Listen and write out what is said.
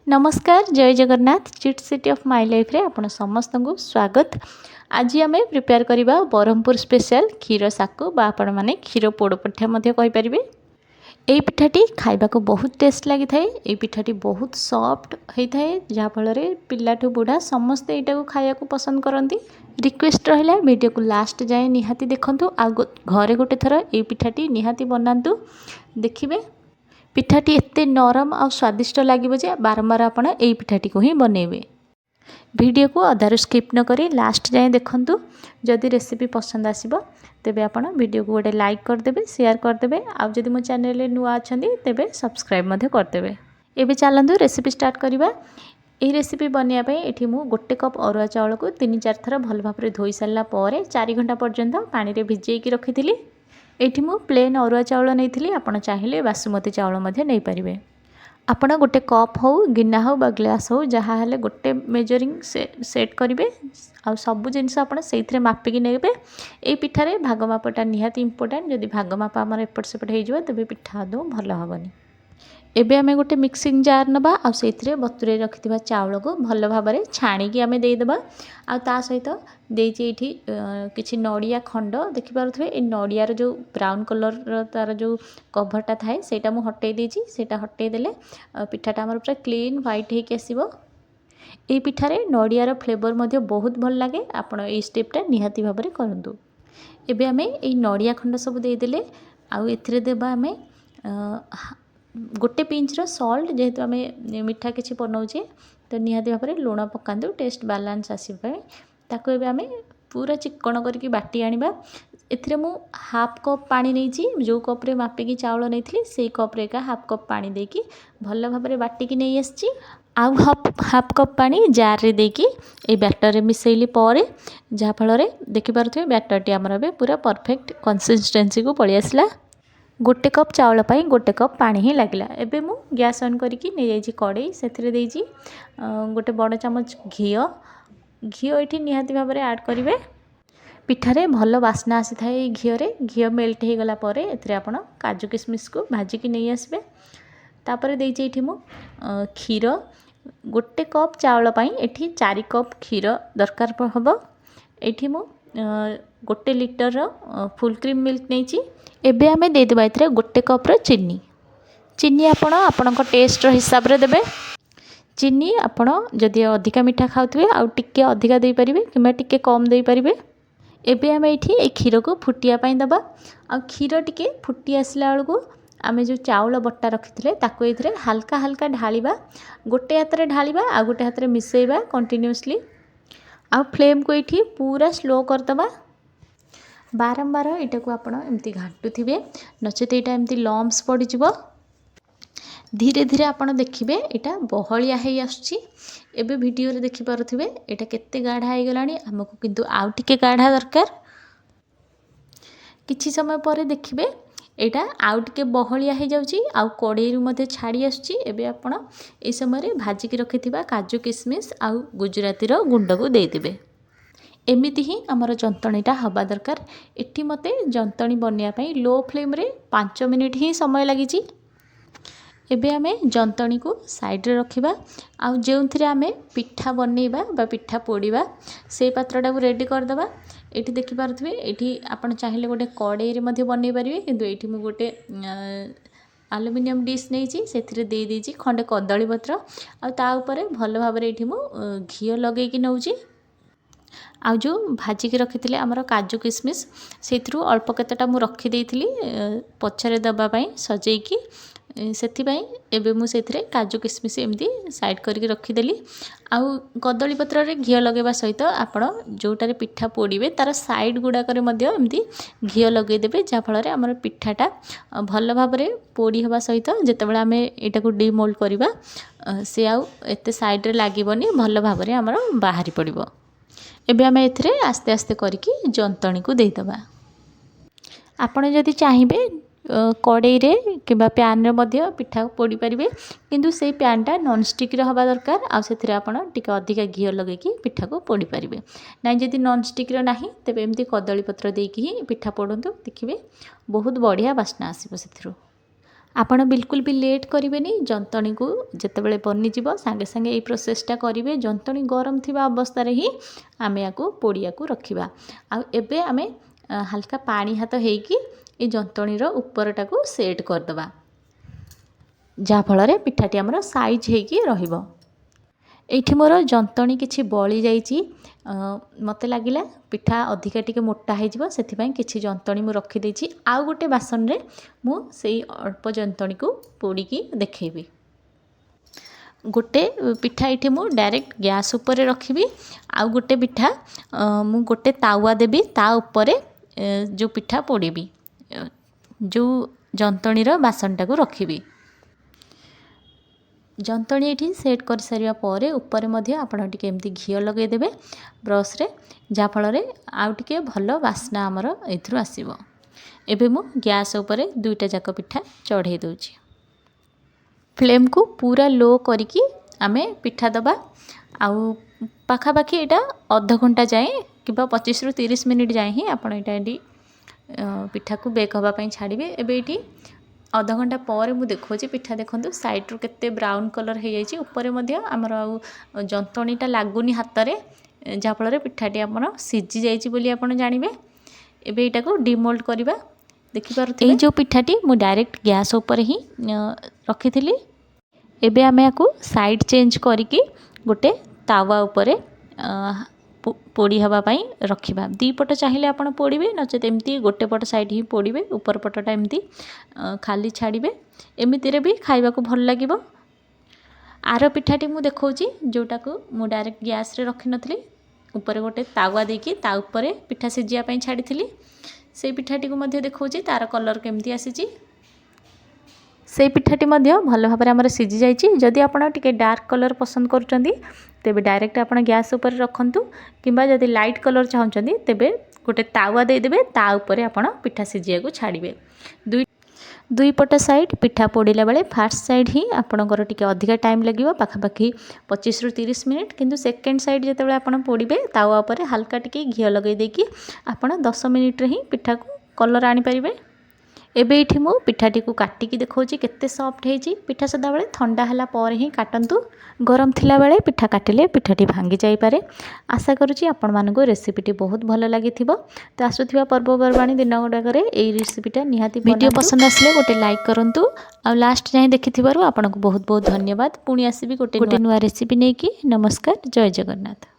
नमस्कार जय Jagannath chit city of my life रे आपण समस्त को स्वागत। आज आम प्रिपेयर करवा ब्रह्मपुर स्पेशल क्षीर साकु बा आपण माने क्षीर पोड़ पिठा कहि परिबे। एई पिठाटी खाइबा को बहुत टेस्ट लगी थाए। एई पिठाटी बहुत सॉफ्ट होता है जहाँ फल पिलाठू बुढ़ा समस्ते यहाँ को खाया को पसंद करती। रिक्वेस्ट रहा वीडियो को लास्ट जाए निहाती देखंतु आ घरे गोटे थर एई पिठाटी निहाती बनातु देखिबे। पिठाटी एते नरम और स्वादिष्ट लगे जे बारंबार आपण एई पिठाटी को ही बनइबे। वीडियो को अधारू स्किप न करी लास्ट जाए देखंतु। जदि रेसिपी पसंद आसीबो तेबे आपण वीडियो को गोटे लाइक करदेबे, शेयर करदेबे। आ जदि मो चैनल रे नुआ अछंती तेबे सब्सक्राइब मध्य करदेबे। एबे चलंतु रेसिपी स्टार्ट करिबा। एही रेसिपी बनिया पई एठी मु गोटे कप अरुआ चावल को 3-4 थर भल भाबरे धोई सारला परे 4 घंटा पर्यंत पानी रे भिजेई की रखिथिली। एठी मु प्लेन अरुआ चावल नैथिली, आपण चाहिले बासमती चावल मध्य नै परिबे। आपण गोटे कप हो गिना हो बा ग्लास हो जहाँ हेले गोटे मेजरिंग सेट करिवे आ सब जिनिस आपण सेइथरे मापिकी नेबे। ए पिठारे भाग मापटा निहाती इंपोर्टेंट। जदि भाग माप आमर एपट सेपट हो जिवो तबे पिठा दो भल हबनी। एबे आमे गोटे मिक्सिंग जार नबा आ सेइथरे बतुरे रखिथिबा चावल को भल भाबरे छाणी आमे देई देबा। आ ता सहित देइछि एठी किछि नडिया खंड देखि पारुथबे। ए नडियार जो ब्राउन कलर तार जो कभरटा थाए सेटा मु हटेई देइछि। सेटा हटेई देले पिठाटा हमर पूरा क्लीन व्हाइट हेकि आसीबो। ए पिठारे नडियार फ्लेवर मध्य बहुत भल लागे। आपण ए स्टेपटा निहाती भाबरे करंतु। एबे आमे ए नडिया खंड सब देई देले आ एथिरे देबा आमे गोटे पिंच सॉल्ट जेहेतु आम मीठा किसी बनाऊे तो निहाती भाव में लुण पकातु टेस्ट बालांस आसपा। ताको एबे आमे पूरा चिक्कण करके बाटी आनिबा। एथिरे मु हाफ कप पानी नहीं जो कप रे मापिकी चावल नहीं से कप रे का हाफ कप पानी देकी भल भाव में बाटिकी नहीं आसी। आउ हाफ कप पानी जार रे देकी ए बैटर रे मिसैली परे जहाँ फल देखिपे बैटर टी आमर पूरा परफेक्ट कंसिस्टेंसी को पलि आसला। गोटे कप चावल पाई गोटे कप पानी ही लगला। एबे मु गैस ऑन करके नहीं जाइए कड़े से गोटे बड़ चामच घी ये निहाती भाव में ऐड करेंगे। पिठारे भल बास्ना आसी थाए घी मेल्ट हो गला परे एथिरे आपण काजू किशमिश को भाजिकी नहीं आसबे। तापर देइछि एठी मु क्षीर गोटे कप चावल पाई एठी 4 कप क्षीर दरकार हबो। एठी मु गोटे लिटर फुल क्रीम मिल्क नहीं। एबे आमे दे देबा एथिरे गोटे कप चीनी आपण टेस्ट हिसाब रे देबे। चीनी आपण जदि अधिका मीठा खाउथबे आ टिके अधिका दे परिबे किबा टिके कम दे परिबे। एबे आमे एठी ए क्षीर को फुटिया पाई दबा। आ क्षीर टिके फुटी आसला बेल को आमे जो चावल बट्टा रखिथिले ताको एथिरे हल्का हल्का ढालिबा। गोटे हाथ रे ढालिबा आ गोटे हाथ रे मिसेइबा कंटिन्यूअसली। आ फ्लेम को एठी पूरा स्लो कर दबा। बारंबार यहाँ को आप एमती घाटुवे नचेत यहाँ एमती लम्स पड़ जाव। धीरे धीरे आप देखिए यहाँ बहलिया हो आसुची। एबे वीडियो रे देखि पारुथिबे एटा केते गाढ़ा हो गलानी। हमको किंतु आउ टिके गाढ़ा दरकार। किछि समय पर देखिए यहाँ आउ टिके बहलिया हो जाउची आउ कड़ाई मध्य छाड़ी आसुची। एबे आपण ए समय भाजिकी रखिथिबा काजू किशमिश आउ गुजराती रो गुंड को दे देबे। एमिति ही आमर जंतणीटा हवा दरकार। एठी मते जंतणी बनवाई लो फ्लेम रे 5 मिनिट ही समय लगी। एबे आमे जंतणी को साइड रे रखिबा। आउ जेउथिरे आमे पिठा बनैबा बा पिठा पोड़ीबा से पात्रटा को रेडी कर दबा। एठी देखि पारुथबे एठी आपण चाहिले गोटे कड़ाई रे मध्य बनै परिबे किंतु एठी मु गोटे एल्युमिनियम डिश नहीं से दे देछि खंडे कदली पत्र आ ता ऊपर भल भाव में एठी मु घी लगे कि नउची। आ जो भाजिकी रखी आमर काजू किशमिश से अल्प केतेटा मु रखी देइथिली पछरे दबा पई सजेइकी। सेथिबाई एबे मु सेथिरे काजू किशमिश एमती साइड करके रखीदेली। आउ कदली पत्र रे घी लगेबा सहित आपण जोटारे पिठा पोड़ीबे तार साइड गुड़ाक एमती घी लगे देबे जहाँ फल आमर पिठाटा भल भाव में पोड़ी हवा सहित जेतेबेले आमे एटा को डीमोल्ड करबा से आउ एते साइड रे लागीबनी भल भाव में आमर बाहरी पड़िबो। एबे आमे एथिरे आस्ते आस्ते करके जंतणी को देदबा। आपण जदि चाहिए कड़ाई रे किबा पैन रे मध्य पिठा पोड़ी परिबे किंतु से पैनटा नॉन स्टिक रे हवा दरकार। आ सेथिरे आपण टिके अधिका घी लगे कि पिठा को पोड़ी परिबे। ना जदि नॉन स्टिक रे नाही तेबे एमती कदली पत्र देकी ही पिठा पोड़ंतु देखिबे बहुत बढ़िया बास्ना आसीबो सेथिरो। ଆପଣ बिल्कुल भी लेट करेंगे जंतणी को जितेबाला बनीज सांगे सांगे ये प्रोसेसटा करेंगे जंतणी गरम थी अवस्था ही आम या पोड़िया को रखा आबे आम हल्का पानी हाथ होगी ये जंतणीर उपरटा को सेट करदे जहाँफल पिठाटी आमर साइज होगी रहिबो। एठी मोर जंतणी किछि बळी जाइछि मते लागिला पिठा अधिका टिके मोटा हो से जंतणी मु रखी देछि आउ गोटे बासन रे मु सेई अल्प जंतणी को पोड़ीकी देखैबी। गोटे पिठा ये मु डायरेक्ट गैस उपर रखी आउ गोटे पिठा मु गोटे तावा देबी ता उपरे जो पिठा पोड़ी जो जंतणीर बासनटा को रखी जंतणी ये सेट कर सारिया पर ऊपर आपण टिके एमती घी लगेदेवे ब्रश रे जहाँफल आउ टिके भल बास्ना आमर एथुरु आसीबो। एबे मु गैस उपर दुईटा जाक पिठा चढ़े दूची फ्लेम को पूरा लो करिकी आमे पिठा दबा आउ पाखापाखि एटा अध घंटा जाए कि 25 ରୁ 30 मिनिट जाए ही आपण एटा पिठा को बेक हवा पई छाड़िबे। एबे एटी अध घंटा पर मु देखोची पिठा देखंतु साइड रू केते ब्राउन कलर हो जाइए ऊपर आमर जंतणीटा लागुनी हाथ रे जहाँफल पिठाटी आमर सीझी जाइए बोली आपण जानिबे। एबे एटा को डिमोल्ड करबा देखिपारुथे ए जो पिठाटी मु डायरेक्ट गैस ऊपर ही रखी एबे आमे याकू साइड चेंज करिकी गोटे तावा उपरे पोड़ी हवा पाई रखिबा। दी पट चाहिए आपण पोड़े नचेत एमती गोटे पट साइड ही पोड़े ऊपर पटटा एमती खाली छाड़े एमती भी खाइबा को भल लगे। आर पिठाटी मु देखौची जोटा को मु डायरेक्ट गैस रे रखी नथली ऊपर गोटे तावा देकी ता ऊपर पिठा सिजिया पई छाड़ी से पिठाटी को मध्य देखौची तार कलर केमती आसीची से पिठाटी मध्य भल भाव में सीझी जाइए। जदि आपड़ टिके डार्क कलर पसंद करुँच तेबे डायरेक्ट आप गैस उपर रखंतु किंबा जदि लाइट कलर चाहते तेबे गोटे तावा देदेवे ता ऊपर आपण पिठा सिझिया को छाड़िबे। दुई पट साइड पिठा पोड़िला बेले फास्ट साइड ही आपणकर टिके अधिका टाइम लगे पाखापाखि 25 ରୁ 30 मिनिट किंतु सेकेंड साइड जितेबाला आपण पोड़े तावा उपर हल्का टिके घी लगे देकी आपण 10 मिनिट रे ही पिठा को कलर आनी पारिबे। एबे इठी मु पिठाटी को काटिकी देखौची केते सॉफ्ट हेची पिठा सदा बेले ठंडा हला पर ही काटंतु गरम थिला बेले पिठा काटिले पिठाटी भांगी जाई पारे। आशा करूची आपण मानको रेसिपीटी बहुत भल लागिथिबो। तो आसुथिबा पर्वपर्वाणी दिन गुडाकरे एई रेसिपीटा निहाती वीडियो पसंद आसले गोटे लाइक करंतु आ लास्ट जाय देखिथिबारु आपनको बहुत बहुत धन्यवाद। पुणी आसीबी गोटे नुवा रेसिपी नेकी। नमस्कार, जय जगन्नाथ।